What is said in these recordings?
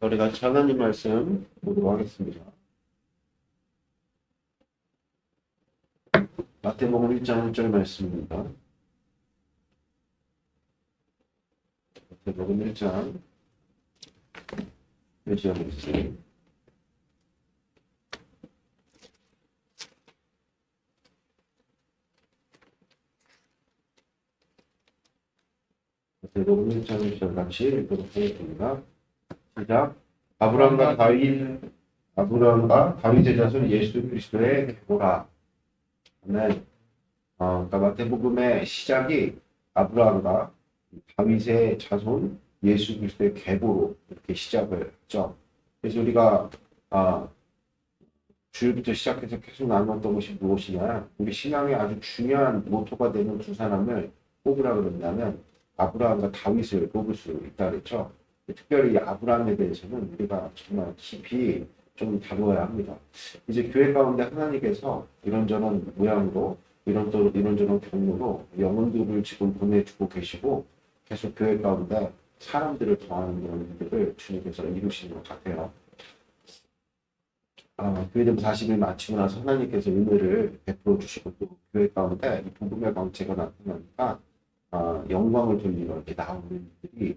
우리 같이 하나님 말씀 보도록 하겠습니다. 마태복음 1장 1절 말씀입니다. 마태복음 1장 1절 말씀. 마태복음 1장 1절 같이 읽도록 하겠습니다. 시작. 아브라함과 다윗의 자손 예수 그리스도의 계보라. 아멘. 그러니까 마태복음의 시작이 아브라함과 다윗의 자손 예수 그리스도의 계보로 이렇게 시작을 했죠. 그래서 우리가 주일부터 시작해서 계속 나눴던 것이 무엇이냐? 우리 신앙의 아주 중요한 모토가 되는 두 사람을 뽑으라 그런다면 아브라함과 다윗을 뽑을 수 있다 그랬죠. 특별히 아브라함에 대해서는 우리가 정말 깊이 좀 다루어야 합니다. 이제 교회 가운데 하나님께서 이런저런 모양으로 이런저런 경로로 영혼들을 지금 보내주고 계시고 계속 교회 가운데 사람들을 더하는 그런 일들을 주님께서 이루시는 것 같아요. 교회됨 40일 마치고 나서 하나님께서 은혜를 베풀어 주시고 또 교회 가운데 이 복음의 광채가 나타나니까 영광을 돌리러 이렇게 나오는 일들이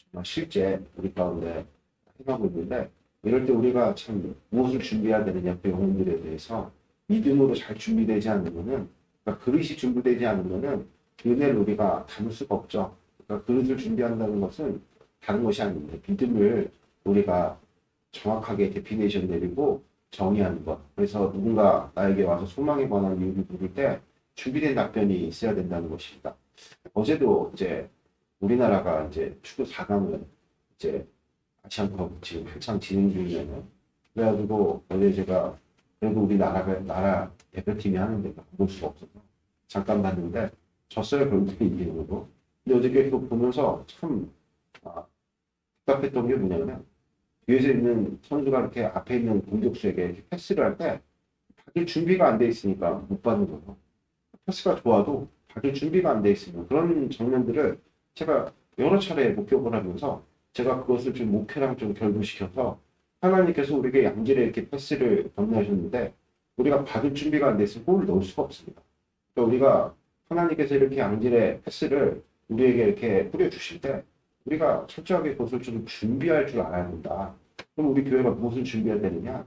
정말 실제 우리 가운데 행하고 있는데 이럴 때 우리가 참 무엇을 준비해야 되느냐 그 영혼들에 대해서 믿음으로 잘 준비되지 않으면은 그러니까 그릇이 준비되지 않으면은 은혜를 우리가 담을 수가 없죠. 그러니까 그릇을 준비한다는 것은 다른 것이 아닙니다. 믿음을 우리가 정확하게 데피네이션 내리고 정의하는 것. 그래서 누군가 나에게 와서 소망에 관한 이유를 물을 때 준비된 답변이 있어야 된다는 것입니다. 어제도 이제 우리나라가 이제 축구 4강을 이제 아시안컵 지금 한창 진행 중이잖아요. 그래가지고 어제 제가 그래도 우리 나라 대표팀이 하는데 볼 수가 없어서 잠깐 봤는데 졌어요. 결국에 이기는 거. 근데 어저께 그거 보면서 참 답답했던 게 뭐냐면 뒤에서 있는 선수가 이렇게 앞에 있는 공격수에게 이렇게 패스를 할 때 받을 준비가 안 돼 있으니까 못 받는 거고 패스가 좋아도 받을 준비가 안 돼 있으면 그런 장면들을 제가 여러 차례 목격을 하면서 제가 그것을 좀 목회랑 좀 결부시켜서 하나님께서 우리에게 양질의 이렇게 패스를 건네하셨는데 우리가 받을 준비가 안 돼 있으면 골을 넣을 수가 없습니다. 그러니까 우리가 하나님께서 이렇게 양질의 패스를 우리에게 이렇게 뿌려주실 때 우리가 철저하게 그것을 좀 준비할 줄 알아야 된다. 그럼 우리 교회가 무엇을 준비해야 되느냐?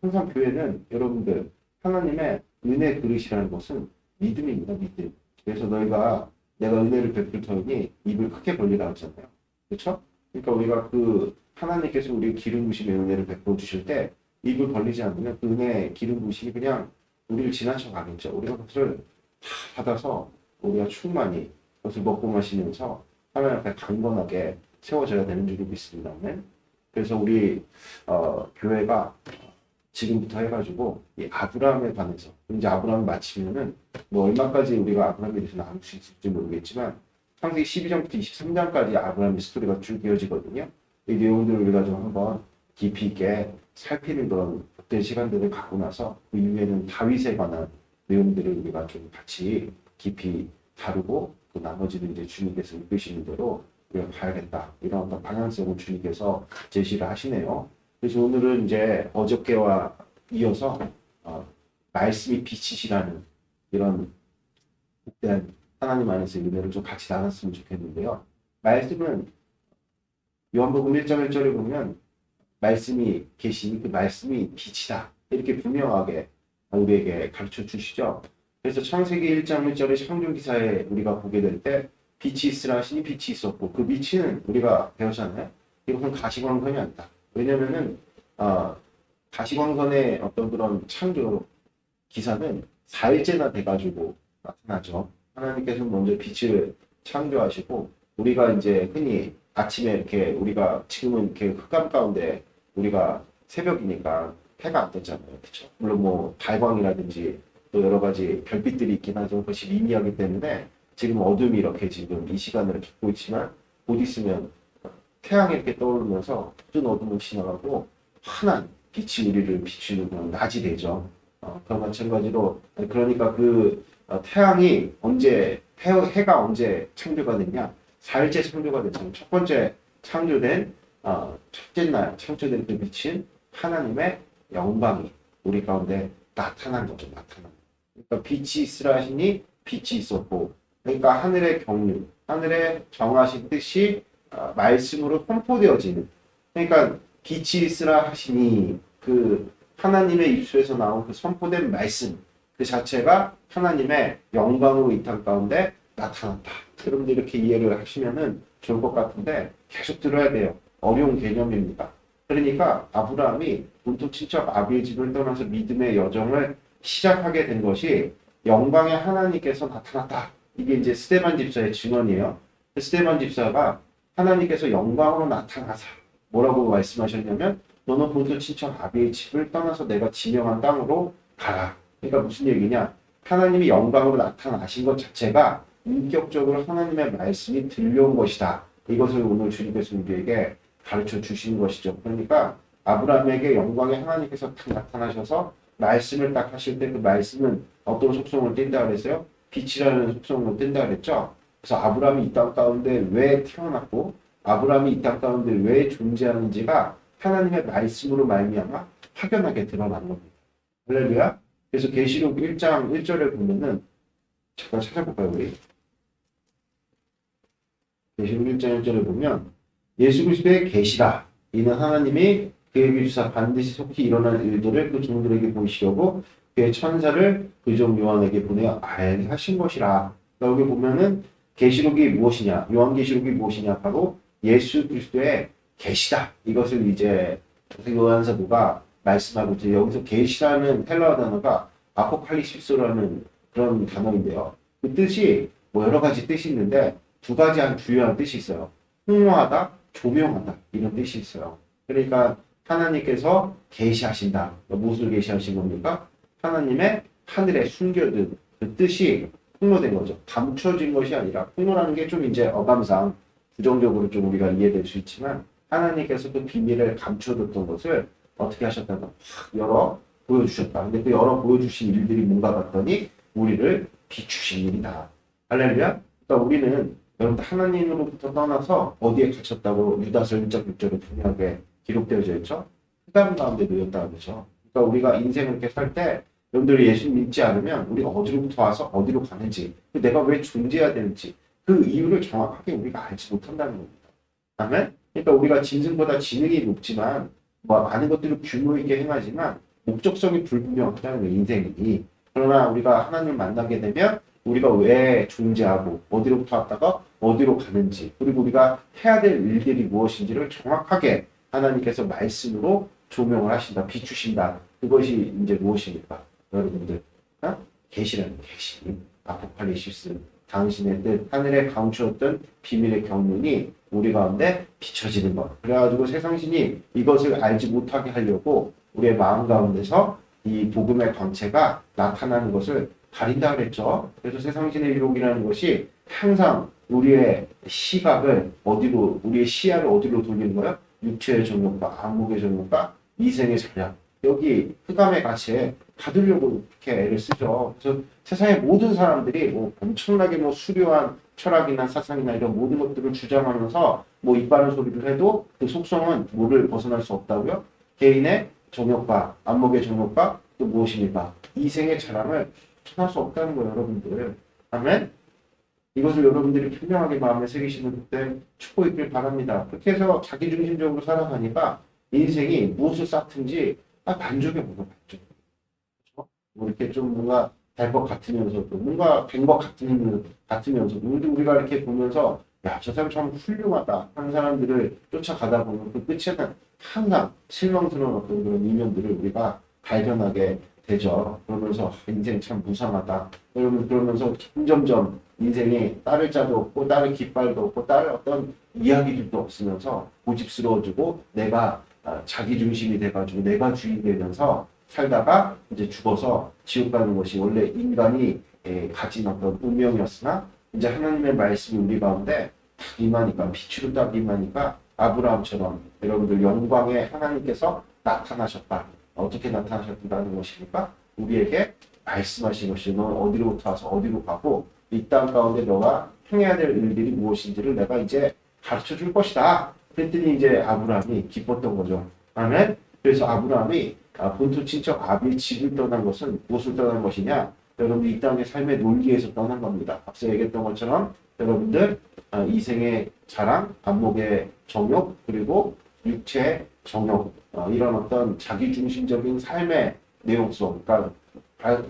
항상 교회는 여러분들 하나님의 은혜 그릇이라는 것은 믿음입니다. 믿음. 그래서 내가 은혜를 베풀 터니 입을 크게 벌리라 하잖아요. 그렇죠? 그러니까 우리가 그 하나님께서 우리 기름 부심의 은혜를 베풀어 주실 때 입을 벌리지 않으면 그 은혜 기름 부심이 그냥 우리를 지나쳐 가겠죠. 우리가 그것을 다 받아서 우리가 충만히 그것을 먹고 마시면서 하나님 앞에 강건하게 세워져야 되는 줄을 믿습니다. 그래서 우리 교회가 지금부터 해가지고 이 아브라함에 관해서 이제 아브라함을 마치면은 뭐 얼마까지 우리가 아브라함에 대해서 나눌 수 있을지 모르겠지만 창세기 12장부터 23장까지 아브라함의 스토리가 쭉 이어지거든요. 이 내용들을 우리가 좀 한번 깊이 있게 살피는 그런 복된 시간들을 갖고 나서 그 이후에는 다윗에 관한 내용들을 우리가 좀 같이 깊이 다루고 그 나머지는 이제 주님께서 이끄시는 대로 우리가 봐야겠다. 이런 어떤 방향성을 주님께서 제시를 하시네요. 그래서 오늘은 이제 어저께와 이어서 말씀이 빛이시라는 이런 복된 하나님 안에서 은혜를 좀 같이 나눴으면 좋겠는데요. 말씀은 요한복음 1장 1절에 보면 말씀이 계시니 그 말씀이 빛이다. 이렇게 분명하게 우리에게 가르쳐 주시죠. 그래서 창세기 1장 1절의 창조기사에 우리가 보게 될 때 빛이 있으라 하시니 빛이 있었고 그 빛은 우리가 배웠잖아요. 이것은 가시광선이 아니다. 왜냐면은 가시광선의 어떤 그런 창조 기사는 4일째나 돼가지고 나타나죠. 하나님께서 먼저 빛을 창조하시고 우리가 이제 흔히 아침에 이렇게 우리가 지금은 이렇게 흑암 가운데 우리가 새벽이니까 해가 안 떴잖아요. 그렇죠? 물론 뭐 달광이라든지 또 여러 가지 별빛들이 있긴 하지만 그것이 미미하기 때문에 지금 어둠이 이렇게 지금 이 시간을 겪고 있지만 곧 있으면 태양이 이렇게 떠오르면서 큰 어둠은 지나가고 환한 빛이 우리를 비추는 그런 낮이 되죠. 그와 마찬가지로 그러니까 그 태양이 해가 언제 창조가 됐냐? 4일째 창조가 됐잖아요. 첫 번째 창조된 첫째 날 창조된 그 빛인 하나님의 영광이 우리 가운데 나타난 거죠. 나타난 거. 그러니까 빛이 있으라 하시니 빛이 있었고, 그러니까 하늘의 경륜, 하늘의 정하신 뜻이 말씀으로 선포되어지는, 그러니까 빛이 있으라 하시니 그 하나님의 입술에서 나온 그 선포된 말씀 그 자체가 하나님의 영광으로 이 땅 가운데 나타났다. 여러분들 이렇게 이해를 하시면은 좋을 것 같은데 계속 들어야 돼요. 어려운 개념입니다. 그러니까 아브라함이 본토 친척 아비의 집을 떠나서 믿음의 여정을 시작하게 된 것이 영광의 하나님께서 나타났다. 이게 이제 스데반 집사의 증언이에요. 스데반 집사가 하나님께서 영광으로 나타나사 뭐라고 말씀하셨냐면 너는 본토 친척 아비의 집을 떠나서 내가 지명한 땅으로 가라. 그러니까 무슨 얘기냐? 하나님이 영광으로 나타나신 것 자체가 인격적으로 하나님의 말씀이 들려온 것이다. 이것을 오늘 주님께서 우리에게 가르쳐 주신 것이죠. 그러니까 아브라함에게 영광의 하나님께서 딱 나타나셔서 말씀을 딱 하실 때 그 말씀은 어떤 속성을 띈다 그랬어요? 빛이라는 속성을 띈다 그랬죠. 그래서 아브라함이 이 땅 가운데 왜 태어났고 아브라함이 이 땅 가운데 왜 존재하는지가 하나님의 말씀으로 말미암아 확연하게 드러난 겁니다. 할렐루야. 그래서 계시록 1장 1절에 보면은 잠깐 찾아볼까요, 우리? 계시록 1장 1절에 보면 예수 그리스도의 계시라. 이는 하나님이 그에게 주사 반드시 속히 일어날 일들을 그 종들에게 보이시려고 그의 천사를 그 종 요한에게 보내어 알게 하신 것이라. 그러니까 여기 보면은 계시록이 무엇이냐? 요한계시록이 무엇이냐? 바로 예수 그리스도의 계시다. 이것을 이제 요한 사도가 말씀하고 있죠. 여기서 계시라는 헬라어 단어가 아포칼립시스라는 그런 단어인데요. 그 뜻이 뭐 여러 가지 뜻이 있는데 두 가지 한 주요한 뜻이 있어요. 홍로하다, 조명하다 이런 뜻이 있어요. 그러니까 하나님께서 계시하신다. 무엇을 계시하신 겁니까? 하나님의 하늘에 숨겨둔 그 뜻이 폭로된 거죠. 감춰진 것이 아니라 폭로라는 게 좀 이제 어감상 부정적으로 좀 우리가 이해될 수 있지만 하나님께서 그 비밀을 감춰뒀던 것을 어떻게 하셨다가 확 열어 보여주셨다. 근데 그 열어 보여주신 일들이 뭔가 봤더니 우리를 비추신 일이다. 할렐루야. 그러니까 우리는 여러분 하나님으로부터 떠나서 어디에 갇혔다고 유다서 1장 6절에 분명하게 기록되어져 있죠. 흑암 가운데 놓였다 그러죠. 그러니까 우리가 인생을 이렇게 살 때 여러분들이 예수 믿지 않으면 우리가 어디로부터 와서 어디로 가는지 내가 왜 존재해야 되는지 그 이유를 정확하게 우리가 알지 못한다는 겁니다. 아멘? 그러니까 우리가 짐승보다 지능이 높지만 뭐 많은 것들을 규모 있게 행하지만 목적성이 불분명하다는 거예요, 인생이. 그러나 우리가 하나님 만나게 되면 우리가 왜 존재하고 어디로부터 왔다가 어디로 가는지 그리고 우리가 해야 될 일들이 무엇인지를 정확하게 하나님께서 말씀으로 조명을 하신다, 비추신다. 그것이 이제 무엇입니까? 여러분들 계시라는 계시, 아포칼립시스, 당신의 뜻, 하늘에 감추었던 비밀의 경륜이 우리 가운데 비춰지는 것. 그래가지고 세상신이 이것을 알지 못하게 하려고 우리의 마음 가운데서 이 복음의 광채가 나타나는 것을 가린다 그랬죠. 그래서 세상신의 유혹이라는 것이 항상 우리의 시각을 어디로, 우리의 시야를 어디로 돌리는 거예요? 육체의 정욕과 안목의 정욕과 이생의 전략. 여기 흑암의 가치에 가두려고 이렇게 애를 쓰죠. 그래서 세상의 모든 사람들이 뭐 엄청나게 뭐 수려한 철학이나 사상이나 이런 모든 것들을 주장하면서 뭐 이빠른 소리를 해도 그 속성은 뭐를 벗어날 수 없다고요? 개인의 정욕과 안목의 정욕과 또 무엇입니까? 이생의 자랑을 찾을 수 없다는 거예요, 여러분들. 아멘? 이것을 여러분들이 분명하게 마음에 새기시는 그때 축복있길 바랍니다. 그렇게 해서 자기중심적으로 살아가니까 인생이 무엇을 쌓든지 만족해 보고 만족. 그렇죠? 뭐 이렇게 좀 뭔가 될 것 같으면서도 뭔가 된 것 같으면서도 우리가 이렇게 보면서 야, 저 사람 참 훌륭하다 하는 사람들을 쫓아가다 보면 그 끝에는 항상 실망스러운 어떤 그런 이면들을 우리가 발견하게 되죠. 그러면서 인생 참 무상하다. 그러면서 점점점 인생에 따를 자도 없고 따를 깃발도 없고 따를 어떤 이야기들도 없으면서 고집스러워지고 내가 자기 중심이 돼가지고 내가 주인이 되면서 살다가 이제 죽어서 지옥 가는 것이 원래 인간이 가진 어떤 운명이었으나 이제 하나님의 말씀이 우리 가운데 딱 임하니까 빛으로 딱 임하니까 아브라함처럼 여러분들 영광의 하나님께서 나타나셨다. 어떻게 나타나셨다는 것이니까 우리에게 말씀하신 것이 너 어디로부터 와서 어디로 가고 이 땅 가운데 너가 행해야 될 일들이 무엇인지를 내가 이제 가르쳐 줄 것이다. 그랬더니 이제 아브라함이 기뻤던 거죠. 아멘. 그래서 아브라함이 본토 친척 아비의 집을 떠난 것은 무엇을 떠난 것이냐? 여러분 이 땅의 삶의 논리에서 떠난 겁니다. 앞서 얘기했던 것처럼 여러분들 이생의 자랑, 안목의 정욕, 그리고 육체의 정욕, 이런 어떤 자기중심적인 삶의 내용성, 그러니까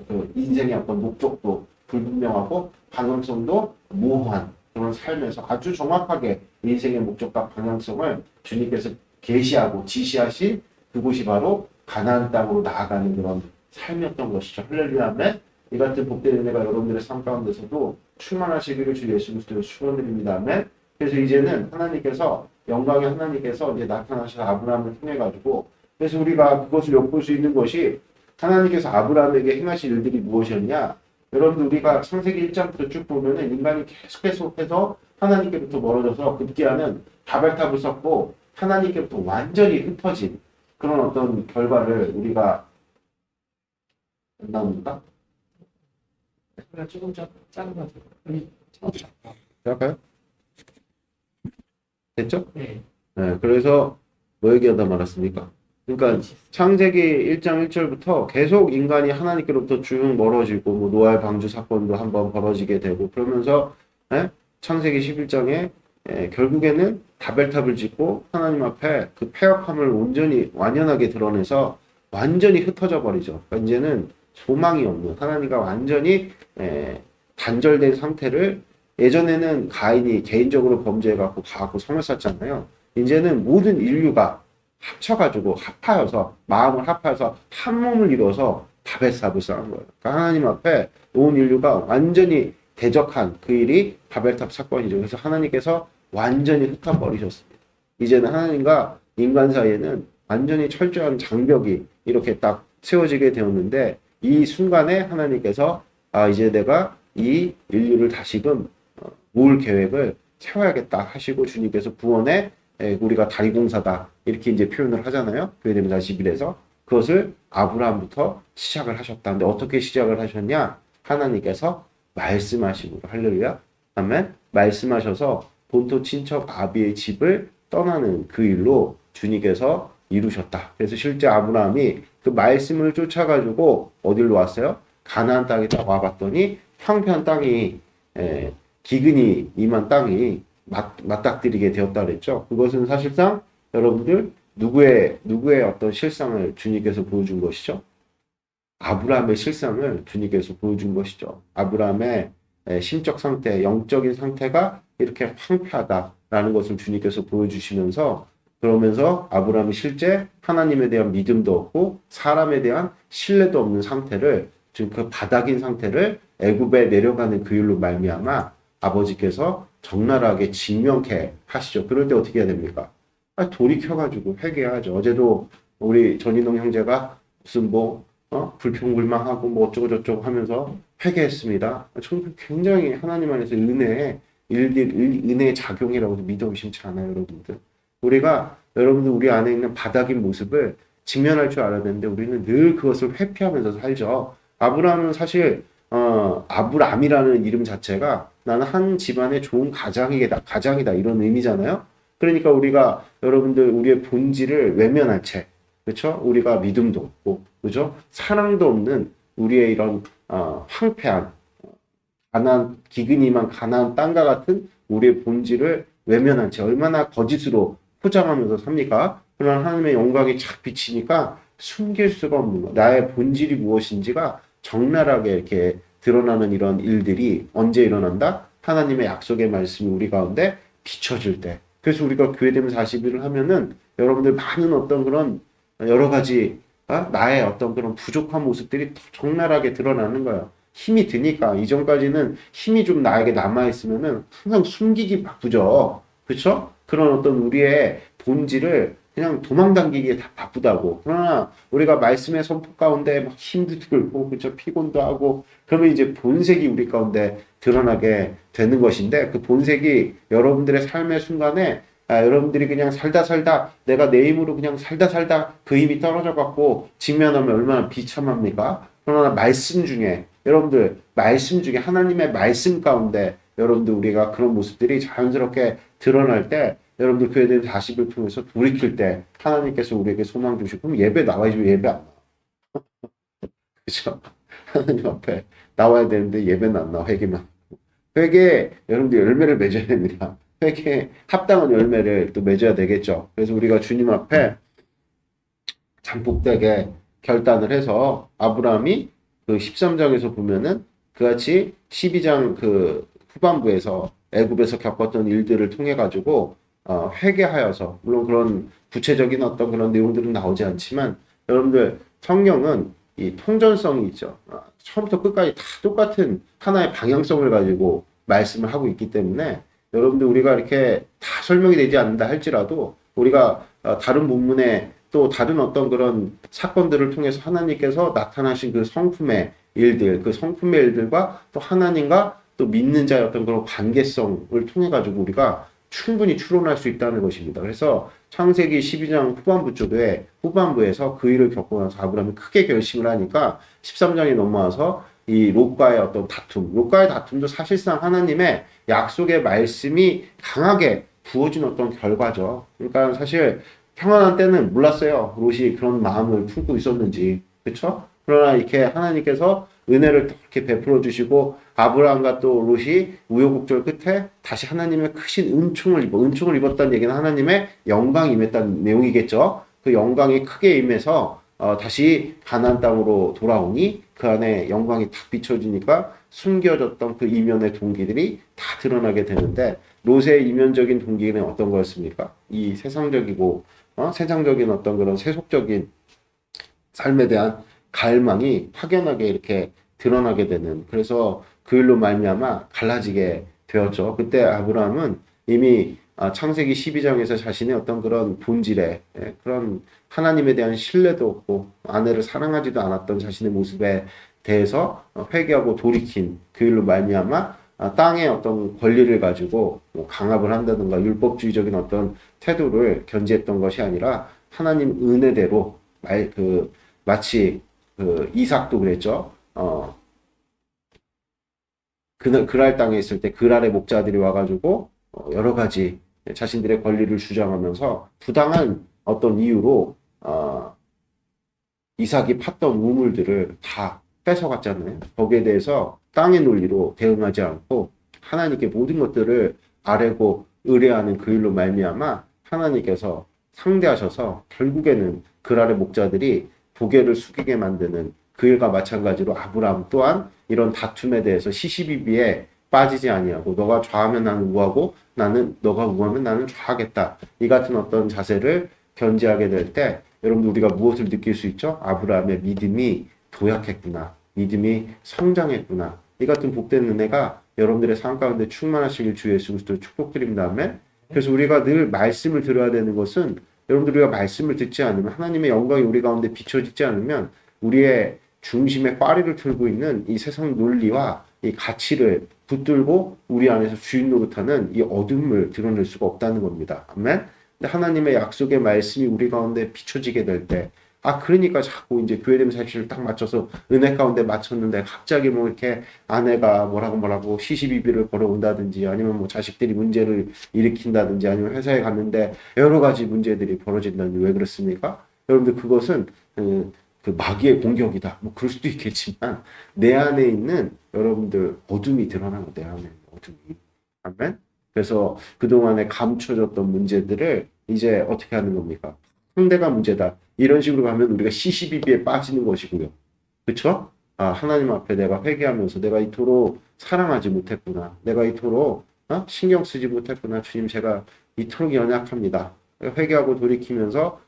그 인생의 어떤 목적도 불분명하고 방향성도 모호한 그런 삶에서 아주 정확하게 인생의 목적과 방향성을 주님께서 계시하고 지시하신 그곳이 바로 가나안 땅으로 나아가는 그런 삶이었던 것이죠. 할렐루야. 아멘. 이 같은 복된 은혜가 여러분들의 삶 가운데서도 충만하시기를 주 예수 그리스도로 축원드립니다. 아멘. 그래서 이제는 하나님께서 영광의 하나님께서 이제 나타나셔서 아브라함을 통해 가지고 그래서 우리가 그것을 엿볼 수 있는 것이 하나님께서 아브라함에게 행하신 일들이 무엇이었냐? 여러분 우리가 창세기 1장부터 쭉 보면은 인간이 계속해서 하나님께부터 멀어져서 급기야는 바벨탑을 쌓고 하나님께부터 완전히 흩어진 그런 어떤 결과를 우리가 안 나옵니까? 조금 작은 것 같아요. 할까요? 됐죠? 네. 네, 그래서 뭐 얘기하다 말았습니까? 그러니까 창세기 1장 1절부터 계속 인간이 하나님께로부터 쭉 멀어지고 뭐 노아의 방주 사건도 한번 벌어지게 되고 그러면서 창세기 11장에 결국에는 바벨탑을 짓고 하나님 앞에 그 패역함을 온전히 완연하게 드러내서 완전히 흩어져 버리죠. 그러니까 이제는 소망이 없는 하나님과 완전히 단절된 상태를 예전에는 가인이 개인적으로 범죄해갖고 가갖고 성을 쌓잖아요. 이제는 모든 인류가 합쳐가지고 합하여서 마음을 합하여서 한 몸을 이뤄서 바벨탑을 쌓은 거예요. 그러니까 하나님 앞에 온 인류가 완전히 대적한 그 일이 바벨탑 사건이죠. 그래서 하나님께서 완전히 흩어버리셨습니다. 이제는 하나님과 인간 사이에는 완전히 철저한 장벽이 이렇게 딱 세워지게 되었는데 이 순간에 하나님께서 이제 내가 이 인류를 다시금 모을 계획을 세워야겠다 하시고 주님께서 구원에 우리가 다리공사다 이렇게 이제 표현을 하잖아요. 교회대명사 11에서 그것을 아브라함부터 시작을 하셨다. 근데 어떻게 시작을 하셨냐? 하나님께서 말씀하시고 할렐루야. 아멘. 말씀하셔서 본토 친척 아비의 집을 떠나는 그 일로 주님께서 이루셨다. 그래서 실제 아브라함이 그 말씀을 쫓아가지고 어디로 왔어요? 가나안 땅에 딱 와봤더니 황폐한 땅이 기근이 임한 땅이 맞닥뜨리게 되었다 그랬죠. 그것은 사실상 여러분들 누구의 어떤 실상을 주님께서 보여준 것이죠? 아브라함의 실상을 주님께서 보여준 것이죠. 아브라함의 심적 상태, 영적인 상태가 이렇게 황폐하다라는 것을 주님께서 보여주시면서 그러면서 아브라함이 실제 하나님에 대한 믿음도 없고 사람에 대한 신뢰도 없는 상태를 지금 그 바닥인 상태를 애굽에 내려가는 그 일로 말미암아 아버지께서 적나라하게 직면케 하시죠. 그럴 때 어떻게 해야 됩니까? 돌이켜가지고 회개하죠. 어제도 우리 전인홍 형제가 무슨 불평불만하고 뭐 어쩌고저쩌고 하면서 회개했습니다. 저는 굉장히 하나님 안에서 은혜의 은혜의 작용이라고 믿어 의심치 않아요, 여러분들. 우리가 여러분들 우리 안에 있는 바닥인 모습을 직면할 줄 알아야 되는데 우리는 늘 그것을 회피하면서 살죠. 아브라함은 사실 아브람이라는 이름 자체가 나는 한 집안의 좋은 가장이다 이런 의미잖아요. 그러니까 우리가 여러분들 우리의 본질을 외면한 채, 그렇죠? 우리가 믿음도 없고, 그렇죠? 사랑도 없는 우리의 이런 황폐한 기근이만 가나안 땅과 같은 우리의 본질을 외면한 채 얼마나 거짓으로 포장하면서 삽니까? 그러나 하나님의 영광이 착 비치니까 숨길 수가 없는 거. 나의 본질이 무엇인지가 적나라하게 이렇게 드러나는 이런 일들이 언제 일어난다? 하나님의 약속의 말씀이 우리 가운데 비춰질 때. 그래서 우리가 교회되면 40일을 하면은 여러분들 많은 어떤 그런 여러 가지 나의 어떤 그런 부족한 모습들이 적나라하게 드러나는 거예요. 힘이 드니까 이전까지는 힘이 좀 나에게 남아있으면은 항상 숨기기 바쁘죠. 그렇죠? 그런 어떤 우리의 본질을 그냥 도망당기기에 다 바쁘다고. 그러나 우리가 말씀의 선포 가운데 막 힘도 들고, 그렇죠? 피곤도 하고, 그러면 이제 본색이 우리 가운데 드러나게 되는 것인데, 그 본색이 여러분들의 삶의 순간에 여러분들이 그냥 살다 내가 내 힘으로 그냥 살다 그 힘이 떨어져 갖고 직면하면 얼마나 비참합니까? 그러나 말씀 중에 여러분들 말씀 중에 하나님의 말씀 가운데 여러분들 우리가 그런 모습들이 자연스럽게 드러날 때 여러분들 교회에 40일 통해서 돌이킬 때 하나님께서 우리에게 소망 주시고 그럼 예배 나와야지 예배 안 나와. 그죠? 하나님 앞에 나와야 되는데 예배는 안 나와. 회개만. 회개 여러분들 열매를 맺어야 됩니다. 회개에 합당한 열매를 또 맺어야 되겠죠. 그래서 우리가 주님 앞에 잠복되게 결단을 해서 아브라함이 그 13장에서 보면은 그같이 12장 그 후반부에서 애굽에서 겪었던 일들을 통해 가지고 회개하여서 물론 그런 구체적인 어떤 그런 내용들은 나오지 않지만 여러분들 성경은 이 통전성이 있죠. 처음부터 끝까지 다 똑같은 하나의 방향성을 가지고 말씀을 하고 있기 때문에 여러분들 우리가 이렇게 다 설명이 되지 않는다 할지라도 우리가 다른 본문에 또 다른 어떤 그런 사건들을 통해서 하나님께서 나타나신 그 성품의 일들, 그 성품의 일들과 또 하나님과 또 믿는 자의 어떤 그런 관계성을 통해 가지고 우리가 충분히 추론할 수 있다는 것입니다. 그래서 창세기 12장 후반부에서 그 일을 겪고 나서 아브라함이 크게 결심을 하니까 13장에 넘어와서 이 롯과의 어떤 롯과의 다툼도 사실상 하나님의 약속의 말씀이 강하게 부어진 어떤 결과죠. 그러니까 사실 평안한 때는 몰랐어요. 롯이 그런 마음을 품고 있었는지. 그렇죠? 그러나 이렇게 하나님께서 은혜를 이렇게 베풀어 주시고 아브라함과 또 롯이 우여곡절 끝에 다시 하나님의 크신 은총을 입었다는 얘기는 하나님의 영광이 임했다는 내용이겠죠. 그 영광이 크게 임해서 다시 가나안 땅으로 돌아오니 그 안에 영광이 탁 비춰지니까 숨겨졌던 그 이면의 동기들이 다 드러나게 되는데 롯의 이면적인 동기는 어떤 거였습니까? 이 세상적인 어떤 그런 세속적인 삶에 대한 갈망이 확연하게 이렇게 드러나게 되는 그래서 그 일로 말미암아 갈라지게 되었죠. 그때 아브라함은 이미 창세기 12장에서 자신의 어떤 그런 본질에 그런 하나님에 대한 신뢰도 없고 아내를 사랑하지도 않았던 자신의 모습에 대해서 회개하고 돌이킨 그 일로 말미암아 땅의 어떤 권리를 가지고 뭐 강압을 한다든가 율법주의적인 어떤 태도를 견지했던 것이 아니라 하나님 은혜대로 마치 그 이삭도 그랬죠. 그랄 땅에 있을 때 그랄의 목자들이 와가지고 여러 가지 자신들의 권리를 주장하면서 부당한 어떤 이유로 이삭이 팠던 우물들을 다 뺏어갔잖아요. 거기에 대해서 땅의 논리로 대응하지 않고 하나님께 모든 것들을 아뢰고 의뢰하는 그 일로 말미암아 하나님께서 상대하셔서 결국에는 그랄의 목자들이 고개를 숙이게 만드는 그 일과 마찬가지로 아브라함 또한 이런 다툼에 대해서 시시비비에 빠지지 아니하고 너가 좌하면 나는 우하고 너가 우하면 나는 좌하겠다. 이 같은 어떤 자세를 견지하게 될 때 여러분들 우리가 무엇을 느낄 수 있죠? 아브라함의 믿음이 도약했구나. 믿음이 성장했구나. 이 같은 복된 은혜가 여러분들의 삶 가운데 충만하시길 주 예수 그리스도로 축복드린 다음에 그래서 우리가 늘 말씀을 들어야 되는 것은 여러분들 우리가 말씀을 듣지 않으면 하나님의 영광이 우리 가운데 비춰지지 않으면 우리의 중심에 파리를 틀고 있는 이 세상 논리와 이 가치를 붙들고 우리 안에서 주인 노릇하는 이 어둠을 드러낼 수가 없다는 겁니다. 아멘. 근데 하나님의 약속의 말씀이 우리 가운데 비춰지게 될 때, 그러니까 자꾸 이제 교회됨 사실을 딱 맞춰서 은혜 가운데 맞췄는데 갑자기 뭐 이렇게 아내가 뭐라고 시시비비를 걸어온다든지 아니면 뭐 자식들이 문제를 일으킨다든지 아니면 회사에 갔는데 여러 가지 문제들이 벌어진다든지 왜 그렇습니까? 여러분들 그것은 그 마귀의 공격이다. 뭐 그럴 수도 있겠지만 내 안에 있는 여러분들 어둠이 드러나는 내 안에 어둠이. 아멘. 그래서 그동안에 감춰졌던 문제들을 이제 어떻게 하는 겁니까? 상대가 문제다. 이런 식으로 가면 우리가 시시비비에 빠지는 것이고요. 그렇죠? 하나님 앞에 내가 회개하면서 내가 이토록 사랑하지 못했구나. 내가 이토록 신경 쓰지 못했구나. 주님 제가 이토록 연약합니다. 회개하고 돌이키면서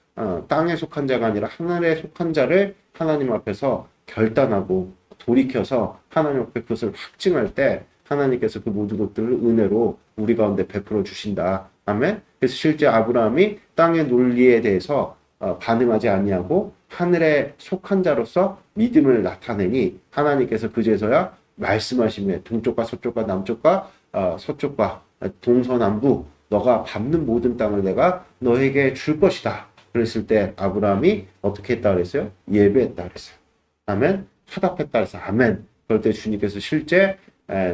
땅에 속한 자가 아니라 하늘에 속한 자를 하나님 앞에서 결단하고 돌이켜서 하나님 앞에 그것을 확증할 때 하나님께서 그 모든 것들을 은혜로 우리 가운데 베풀어 주신다. 아멘. 그래서 실제 아브라함이 땅의 논리에 대해서 반응하지 아니하고 하늘에 속한 자로서 믿음을 나타내니 하나님께서 그제서야 말씀하시며 동쪽과 서쪽과 남쪽과 서쪽과 동서남북 너가 밟는 모든 땅을 내가 너에게 줄 것이다. 그랬을 때 아브라함이 어떻게 했다 그랬어요? 예배했다 그랬어요. 아멘. 화답했다 그랬어요. 아멘. 그럴 때 주님께서 실제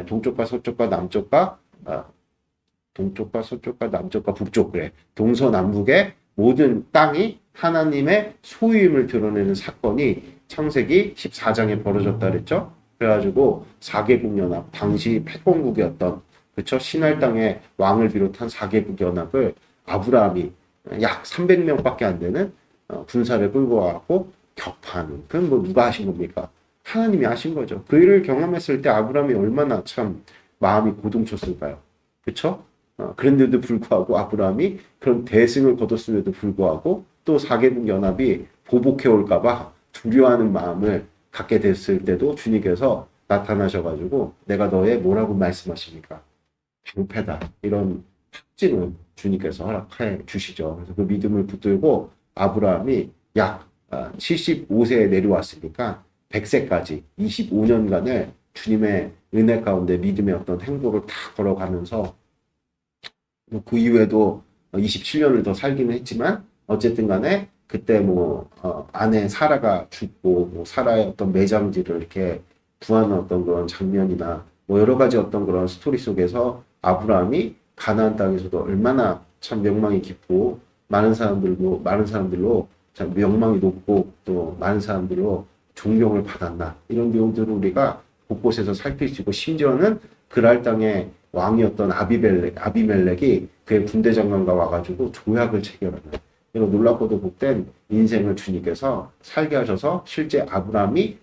동쪽과 서쪽과 남쪽과 동쪽과 서쪽과 남쪽과 북쪽 그래. 동서남북의 모든 땅이 하나님의 소유임을 드러내는 사건이 창세기 14장에 벌어졌다 그랬죠. 그래가지고 4개국 연합, 당시 패권국이었던 그쵸? 신할 땅의 왕을 비롯한 4개국 연합을 아브라함이 약 300명밖에 안 되는 군사를 끌고 와갖고 격파하는. 그건 뭐 누가 하신 겁니까? 하나님이 하신 거죠. 그 일을 경험했을 때 아브라함이 얼마나 참 마음이 고동쳤을까요? 그쵸? 그런데도 불구하고 아브라함이 그런 대승을 거뒀음에도 불구하고 또 4개국 연합이 보복해 올까봐 두려워하는 마음을 갖게 됐을 때도 주님께서 나타나셔가지고 내가 너의 뭐라고 말씀하십니까? 방패다. 이런 확증을 주님께서 허락해 주시죠. 그래서 그 믿음을 붙들고 아브라함이 약 75세에 내려왔으니까 100세까지 25년간을 주님의 은혜 가운데 믿음의 어떤 행보를 다 걸어가면서 그 이후에도 27년을 더 살기는 했지만 어쨌든 간에 그때 아내 사라가 죽고 사라의 어떤 매장지를 이렇게 구하는 어떤 그런 장면이나 여러 가지 어떤 그런 스토리 속에서 아브라함이 가나안 땅에서도 얼마나 참 명망이 깊고 많은 사람들로 참 명망이 높고 또 많은 사람들로 존경을 받았나 이런 내용들을 우리가 곳곳에서 살필 수 있고 심지어는 그랄 땅의 왕이었던 아비멜렉이 그의 군대 장관과 와가지고 조약을 체결하는 이런 놀랍고도 복된 인생을 주님께서 살게 하셔서 실제 아브라함이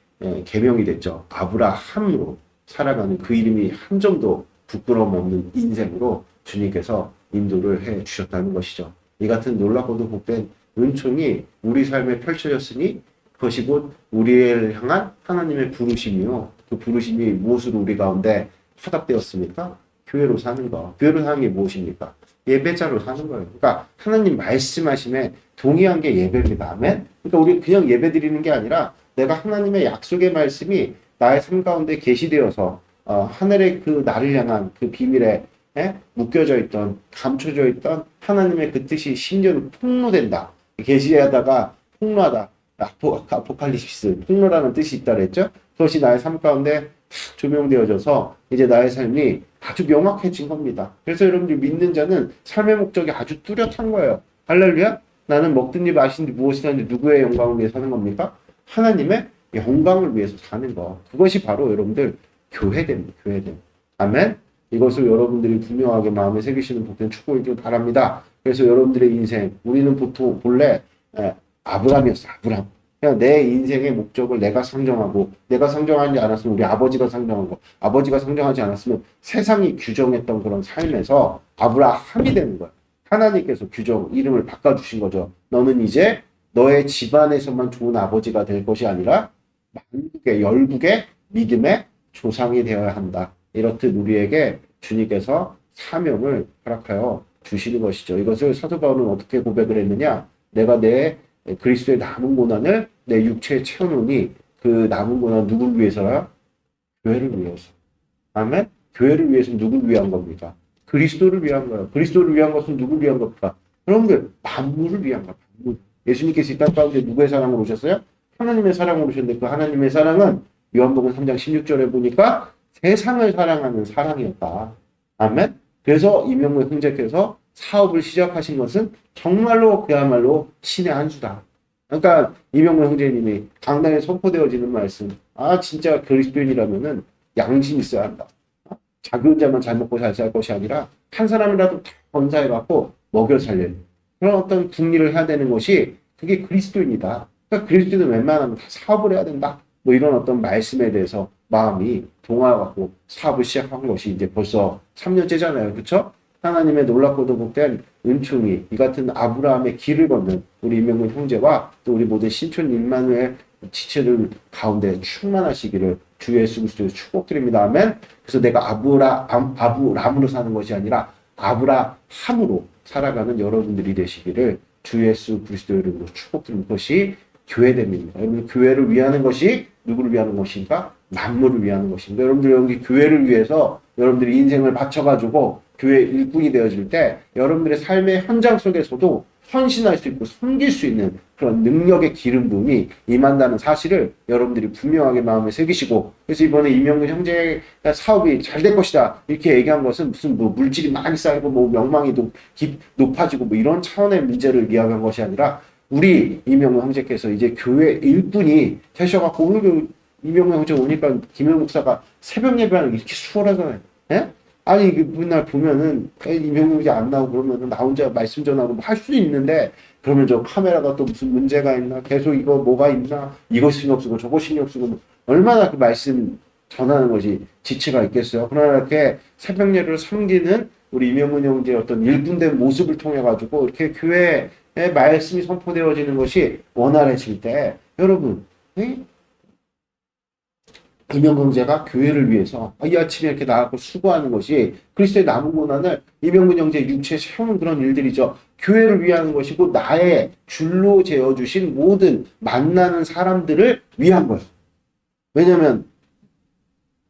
계명이 됐죠. 아브라함으로 살아가는 그 이름이 한 점도 부끄러움 없는 인생으로 주님께서 인도를 해 주셨다는 것이죠. 이 같은 놀랍고도 복된 은총이 우리 삶에 펼쳐졌으니 그것이 곧 우리를 향한 하나님의 부르심이요. 그 부르심이 무엇으로 우리 가운데 화답되었습니까? 교회로 사는 거. 교회로 사는 게 무엇입니까? 예배자로 사는 거예요. 그러니까 하나님 말씀하심에 동의한 게 예배입니다. 아멘? 그러니까 우리 그냥 예배 드리는 게 아니라 내가 하나님의 약속의 말씀이 나의 삶 가운데 계시되어서 하늘의 그 나를 향한 그 비밀에 묶여져 있던 감춰져 있던 하나님의 그 뜻이 심지어는 폭로된다. 계시하다가 폭로하다. 아포칼립시스 폭로라는 뜻이 있다 그랬죠. 그것이 나의 삶 가운데 조명되어져서 이제 나의 삶이 아주 명확해진 겁니다. 그래서 여러분들 믿는 자는 삶의 목적이 아주 뚜렷한 거예요. 할렐루야. 나는 먹든지 마시든지 무엇이 하는지 누구의 영광을 위해 사는 겁니까? 하나님의 영광을 위해서 사는 거. 그것이 바로 여러분들 교회됩니다. 교회됨. 아멘. 이것을 여러분들이 분명하게 마음에 새기시는 복된 축복이길 바랍니다. 그래서 여러분들의 인생, 우리는 보통 본래 아브라함이었어. 아브라함. 그냥 내 인생의 목적을 내가 상정하고, 내가 상정하지 않았으면 우리 아버지가 상정한 거, 아버지가 상정하지 않았으면 세상이 규정했던 그런 삶에서 아브라함이 되는 거야. 하나님께서 이름을 바꿔주신 거죠. 너는 이제 너의 집안에서만 좋은 아버지가 될 것이 아니라 만국의, 열국의 믿음의 조상이 되어야 한다. 이렇듯 우리에게 주님께서 사명을 허락하여 주시는 것이죠. 이것을 사도 바울은 어떻게 고백을 했느냐? 내가 내 그리스도의 남은 고난을 내 육체에 채워놓으니 그 남은 고난 누굴 위해서라? 교회를 위해서. 아멘? 교회를 위해서 누굴 위한 겁니까? 그리스도를 위한 거예요. 그리스도를 위한 것은 누굴 위한 겁니까? 여러분들 만물을 위한 거예요. 만물. 예수님께서 이 땅 가운데 누구의 사랑으로 오셨어요? 하나님의 사랑으로 오셨는데 그 하나님의 사랑은 요한복음 3장 16절에 보니까 세상을 사랑하는 사랑이었다. 아멘? 그래서 이명무 형제께서 사업을 시작하신 것은 정말로 그야말로 신의 한 수다. 그러니까 이명무 형제님이 강단에 선포되어지는 말씀. 진짜 그리스도인이라면은 양심 있어야 한다. 작은 자만 잘 먹고 잘 살 것이 아니라 한 사람이라도 다 건사해갖고 먹여 살릴 그런 어떤 국리를 해야 되는 것이 그게 그리스도인이다. 그러니까 그리스도인은 웬만하면 다 사업을 해야 된다. 이런 어떤 말씀에 대해서 마음이 동화해갖고 사업을 시작한 것이 이제 벌써 3년째잖아요. 그렇죠? 하나님의 놀랍고도 복된 은총이 이 같은 아브라함의 길을 걷는 우리 이명문 형제와 또 우리 모든 신촌 임마누엘 지체들 가운데 충만하시기를 주 예수 그리스도의 축복드립니다. 아멘. 그래서 내가 아브람으로 사는 것이 아니라 아브라함으로 살아가는 여러분들이 되시기를 주 예수 그리스도의 이름으로 축복드립니다. 그것이 교회됨입니다. 여러분 교회를 위하는 것이 누구를 위하는 것인가? 만물을 위하는 것입니다. 여러분들 여기 교회를 위해서 여러분들이 인생을 바쳐가지고 교회 일꾼이 되어질 때 여러분들의 삶의 현장 속에서도 헌신할 수 있고 섬길 수 있는 그런 능력의 기름 부음이 임한다는 사실을 여러분들이 분명하게 마음에 새기시고, 그래서 이번에 이명근 형제 사업이 잘 될 것이다 이렇게 얘기한 것은 무슨 뭐 물질이 많이 쌓이고 뭐 명망이 높아지고 뭐 이런 차원의 문제를 이야기한 것이 아니라, 우리 이명근 형제께서 이제 교회 일꾼이 되셔갖고, 오늘 그 이명근 형제 오니까 김영 목사가 새벽 예배하는 게 이렇게 수월하잖아요. 예? 아니 맨날 보면은 이명근 형제 안 나오고 그러면은 나 혼자 말씀 전하고 뭐 할 수도 있는데, 그러면 저 카메라가 또 무슨 문제가 있나, 계속 이거 뭐가 있나, 이거 신경 쓰고 저거 신경 쓰고, 얼마나 그 말씀 전하는 것이 지체가 있겠어요. 그러나 이렇게 새벽 예배를 섬기는 우리 이명근 형제의 어떤 일꾼된 모습을 통해 가지고 이렇게 교회에 말씀이 선포되어지는 것이 원활해질 때, 여러분, 이명근 형제가 교회를 위해서 이 아침에 이렇게 나가고 수고하는 것이 그리스도의 남은 고난을 이명근 형제 육체에 채우는 그런 일들이죠. 교회를 위하는 것이고, 나의 줄로 재어주신 모든 만나는 사람들을 위한 거예요. 왜냐하면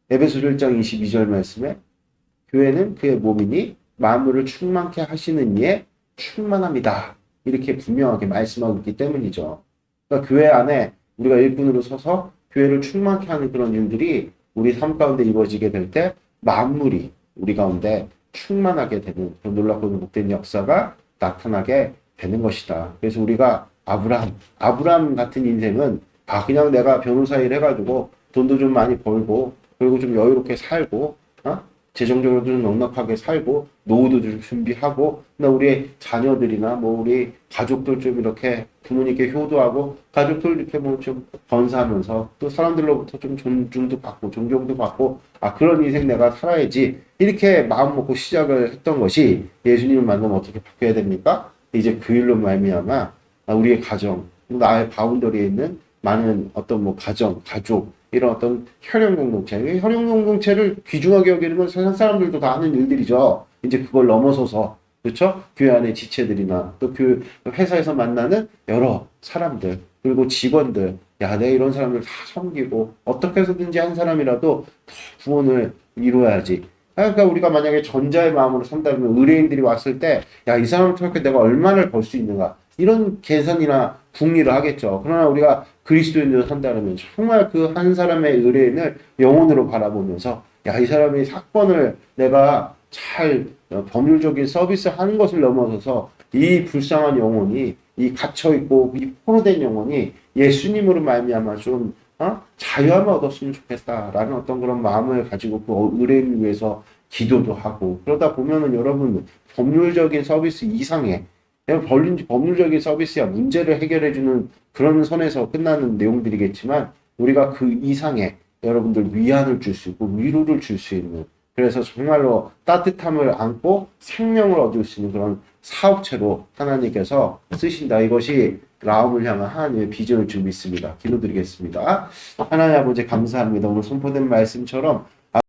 에베소서 1장 22절 말씀에 교회는 그의 몸이니 만물을 충만케 하시는 이에 충만합니다, 이렇게 분명하게 말씀하고 있기 때문이죠. 그러니까 교회 안에 우리가 일꾼으로 서서 교회를 충만케 하는 그런 일들이 우리 삶 가운데 이루어지게 될 때 만물이 우리 가운데 충만하게 되는 그런 놀랍고 복된 역사가 나타나게 되는 것이다. 그래서 우리가 아브라함 같은 인생은 그냥 내가 변호사 일 해가지고 돈도 좀 많이 벌고, 그리고 좀 여유롭게 살고, 재정적으로도 좀 넉넉하게 살고, 노후도 좀 준비하고, 우리 자녀들이나 뭐 우리 가족들 좀 이렇게 부모님께 효도하고, 가족들 이렇게 뭐 좀 건사하면서 또 사람들로부터 좀 존중도 받고 존경도 받고, 그런 인생 내가 살아야지, 이렇게 마음 먹고 시작을 했던 것이, 예수님을 만나면 어떻게 바뀌어야 됩니까? 이제 그 일로 말미암아 우리의 가정, 나의 바운더리에 있는 많은 어떤 뭐 가정, 가족, 이런 어떤 혈연 공동체, 혈연 공동체를 귀중하게 여기는 건 세상 사람들도 다 하는 일들이죠. 이제 그걸 넘어서서, 그렇죠? 교회 안의 지체들이나 또 그 회사에서 만나는 여러 사람들, 그리고 직원들, 내가 이런 사람들 다 섬기고 어떻게 해서든지 한 사람이라도 더 구원을 이루어야지. 그러니까 우리가 만약에 전자의 마음으로 산다면, 의뢰인들이 왔을 때, 이 사람을 통해 내가 얼마를 벌 수 있는가, 이런 계산이나 궁리를 하겠죠. 그러나 우리가 그리스도인으로 산다면 정말 그 한 사람의 의뢰인을 영혼으로 바라보면서, 이 사람의 사건을 내가 잘 법률적인 서비스 하는 것을 넘어서서 이 불쌍한 영혼이, 이 갇혀있고 이 포로된 영혼이 예수님으로 말미암아 좀 자유함을 얻었으면 좋겠다라는 어떤 그런 마음을 가지고 그 의뢰인을 위해서 기도도 하고, 그러다 보면은 여러분, 법률적인 서비스 이상의, 법률적인 서비스야 문제를 해결해주는 그런 선에서 끝나는 내용들이겠지만, 우리가 그 이상의 여러분들 위안을 줄 수 있고 위로를 줄 수 있는, 그래서 정말로 따뜻함을 안고 생명을 얻을 수 있는 그런 사업체로 하나님께서 쓰신다. 이것이 라움을 향한 하나님의 비전을 줄 믿습니다. 기도드리겠습니다. 하나님 아버지 감사합니다. 오늘 선포된 말씀처럼